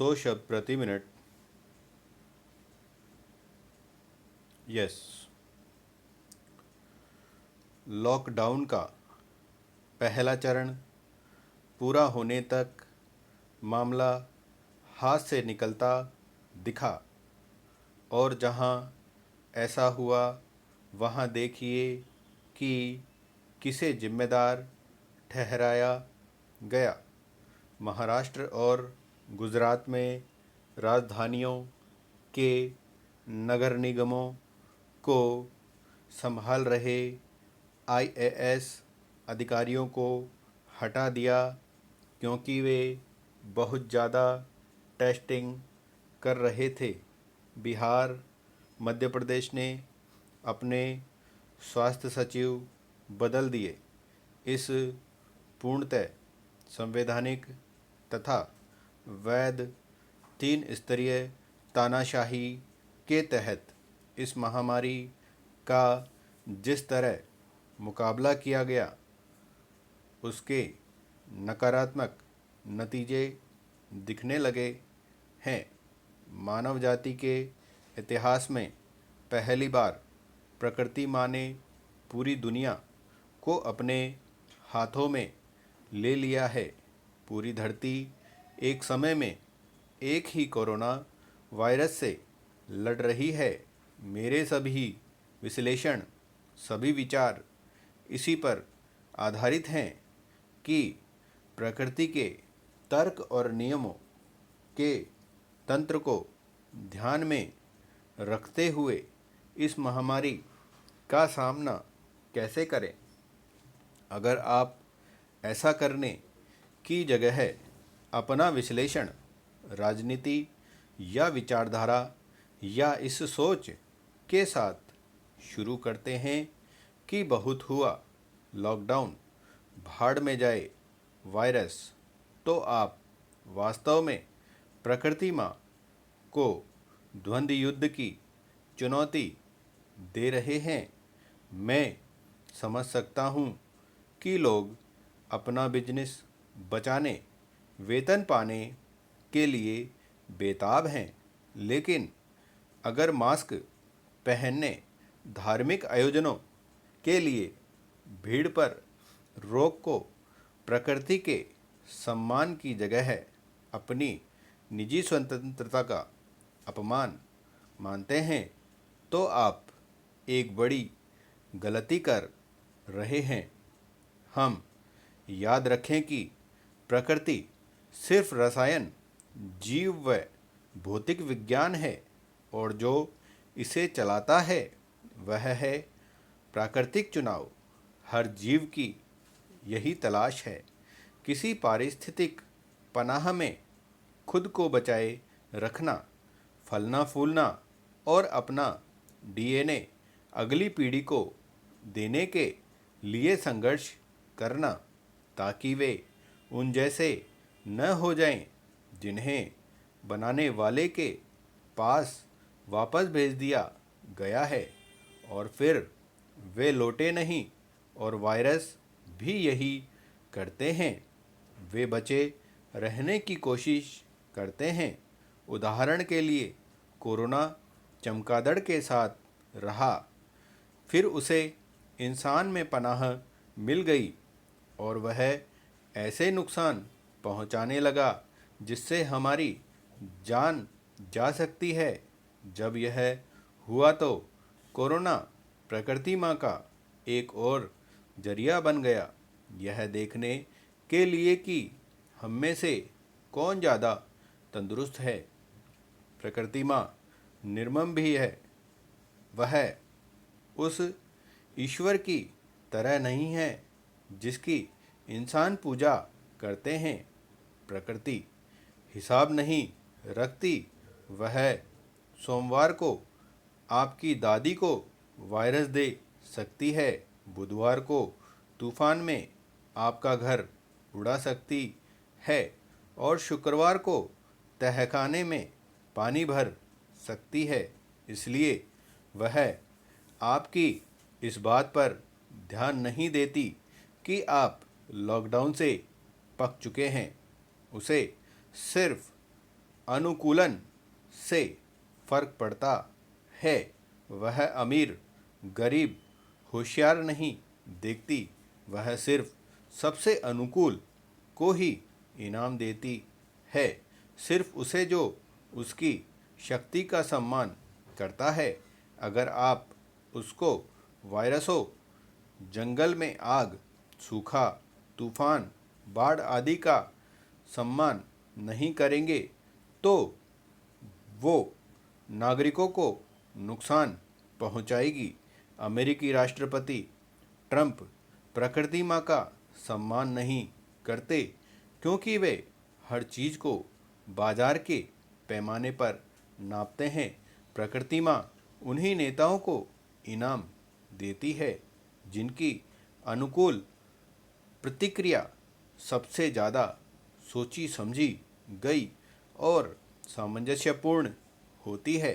100 शब्द प्रति minute. Yes. Lockdown का पहला चरण पूरा होने तक मामला हाथ से निकलता दिखा, और जहां ऐसा हुआ वहां देखिए कि किसे जिम्मेदार ठहराया गया। महाराष्ट्र और गुजरात में राजधानियों के नगर निगमों को संभाल रहे आईएएस अधिकारियों को हटा दिया, क्योंकि वे बहुत ज़्यादा टेस्टिंग कर रहे थे। बिहार, मध्य प्रदेश ने अपने स्वास्थ्य सचिव बदल दिए। इस पूर्णतः संवैधानिक तथा वैध 3 स्तरीय तानाशाही के तहत इस महामारी का जिस तरह मुकाबला किया गया, उसके नकारात्मक नतीजे दिखने लगे हैं। मानव जाति के इतिहास में पहली बार प्रकृति माँ ने पूरी दुनिया को अपने हाथों में ले लिया है। पूरी धरती एक समय में एक ही कोरोना वायरस से लड़ रही है। मेरे सभी विश्लेषण, सभी विचार इसी पर आधारित हैं कि प्रकृति के तर्क और नियमों के तंत्र को ध्यान में रखते हुए इस महामारी का सामना कैसे करें। अगर आप ऐसा करने की जगह अपना विश्लेषण राजनीति या विचारधारा या इस सोच के साथ शुरू करते हैं कि बहुत हुआ, लॉकडाउन, भाड़ में जाए वायरस, तो आप वास्तव में प्रकृति माँ को द्वंद्व युद्ध की चुनौती दे रहे हैं। मैं समझ सकता हूँ कि लोग अपना बिजनेस बचाने, वेतन पाने के लिए बेताब हैं, लेकिन अगर मास्क पहनने, धार्मिक आयोजनों के लिए भीड़ पर रोक को प्रकृति के सम्मान की जगह है अपनी निजी स्वतंत्रता का अपमान मानते हैं, तो आप एक बड़ी गलती कर रहे हैं। हम याद रखें कि प्रकृति सिर्फ रसायन, जीव व भौतिक विज्ञान है, और जो इसे चलाता है वह है प्राकृतिक चुनाव। हर जीव की यही तलाश है, किसी पारिस्थितिक पनाह में खुद को बचाए रखना, फलना फूलना और अपना डीएनए अगली पीढ़ी को देने के लिए संघर्ष करना, ताकि वे उन जैसे न हो जाएं जिन्हें बनाने वाले के पास वापस भेज दिया गया है, और फिर वे लौटे नहीं। और वायरस भी यही करते हैं, वे बचे रहने की कोशिश करते हैं। उदाहरण के लिए, कोरोना चमगादड़ के साथ रहा, फिर उसे इंसान में पनाह मिल गई और वह ऐसे नुकसान पहुंचाने लगा जिससे हमारी जान जा सकती है। जब यह हुआ तो कोरोना प्रकृति माँ का एक और जरिया बन गया, यह देखने के लिए कि हम में से कौन ज़्यादा तंदुरुस्त है। प्रकृति माँ निर्मम भी है, वह उस ईश्वर की तरह नहीं है जिसकी इंसान पूजा करते हैं। प्रकृति हिसाब नहीं रखती। वह सोमवार को आपकी दादी को वायरस दे सकती है, बुधवार को तूफान में आपका घर उड़ा सकती है, और शुक्रवार को तहखाने में पानी भर सकती है। इसलिए वह आपकी इस बात पर ध्यान नहीं देती कि आप लॉकडाउन से पक चुके हैं। उसे सिर्फ अनुकूलन से फर्क पड़ता है। वह अमीर गरीब होशियार नहीं देखती, वह सिर्फ सबसे अनुकूल को ही इनाम देती है, सिर्फ उसे जो उसकी शक्ति का सम्मान करता है। अगर आप उसको वायरसों, जंगल में आग, सूखा, तूफान, बाढ़ आदि का सम्मान नहीं करेंगे तो वो नागरिकों को नुकसान पहुंचाएगी। अमेरिकी राष्ट्रपति ट्रंप प्रकृति माँ का सम्मान नहीं करते क्योंकि वे हर चीज़ को बाजार के पैमाने पर नापते हैं। प्रकृति माँ उन्हीं नेताओं को इनाम देती है जिनकी अनुकूल प्रतिक्रिया सबसे ज़्यादा सोची समझी गई और सामंजस्यपूर्ण होती है।